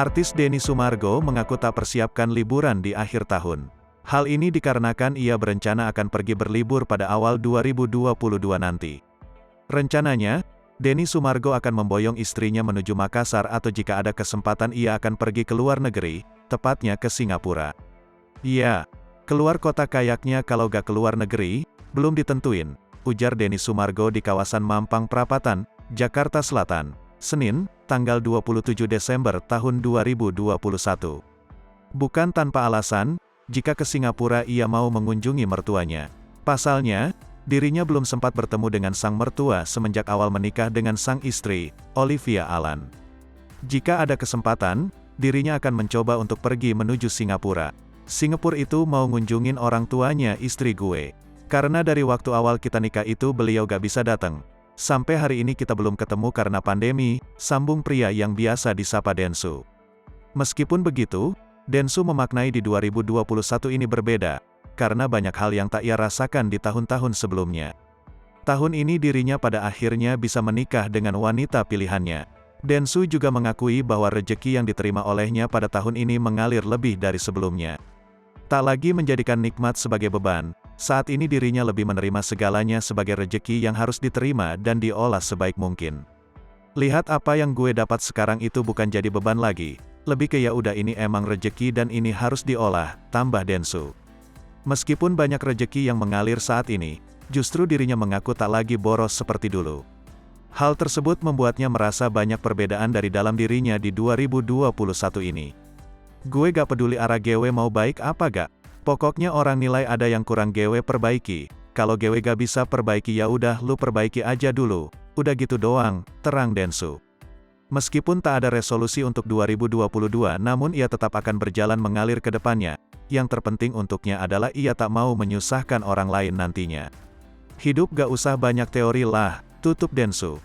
Artis Denny Sumargo mengaku tak persiapkan liburan di akhir tahun. Hal ini dikarenakan ia berencana akan pergi berlibur pada awal 2022 nanti. Rencananya, Denny Sumargo akan memboyong istrinya menuju Makassar atau jika ada kesempatan ia akan pergi ke luar negeri, tepatnya ke Singapura. Ya, keluar kota kayaknya kalau gak keluar negeri, belum ditentuin, ujar Denny Sumargo di kawasan Mampang Perapatan, Jakarta Selatan, Senin, tanggal 27 Desember tahun 2021. Bukan tanpa alasan, jika ke Singapura ia mau mengunjungi mertuanya. Pasalnya, dirinya belum sempat bertemu dengan sang mertua semenjak awal menikah dengan sang istri, Olivia Alan. Jika ada kesempatan, dirinya akan mencoba untuk pergi menuju Singapura. Singapura itu mau ngunjungin orang tuanya istri gue. Karena dari waktu awal kita nikah itu beliau gak bisa datang. Sampai hari ini kita belum ketemu karena pandemi, sambung pria yang biasa disapa Densu. Meskipun begitu, Densu memaknai di 2021 ini berbeda, karena banyak hal yang tak ia rasakan di tahun-tahun sebelumnya. Tahun ini dirinya pada akhirnya bisa menikah dengan wanita pilihannya. Densu juga mengakui bahwa rejeki yang diterima olehnya pada tahun ini mengalir lebih dari sebelumnya. Tak lagi menjadikan nikmat sebagai beban, saat ini dirinya lebih menerima segalanya sebagai rejeki yang harus diterima dan diolah sebaik mungkin. Lihat apa yang gue dapat sekarang itu bukan jadi beban lagi, lebih ke ya udah ini emang rejeki dan ini harus diolah, tambah Densu. Meskipun banyak rejeki yang mengalir saat ini, justru dirinya mengaku tak lagi boros seperti dulu. Hal tersebut membuatnya merasa banyak perbedaan dari dalam dirinya di 2021 ini. Gue gak peduli arah GW mau baik apa gak. Pokoknya orang nilai ada yang kurang GW perbaiki. Kalau GW gak bisa perbaiki ya udah lu perbaiki aja dulu. Udah gitu doang, terang Densu. Meskipun tak ada resolusi untuk 2022 namun ia tetap akan berjalan mengalir ke depannya. Yang terpenting untuknya adalah ia tak mau menyusahkan orang lain nantinya. Hidup gak usah banyak teori lah, tutup Densu.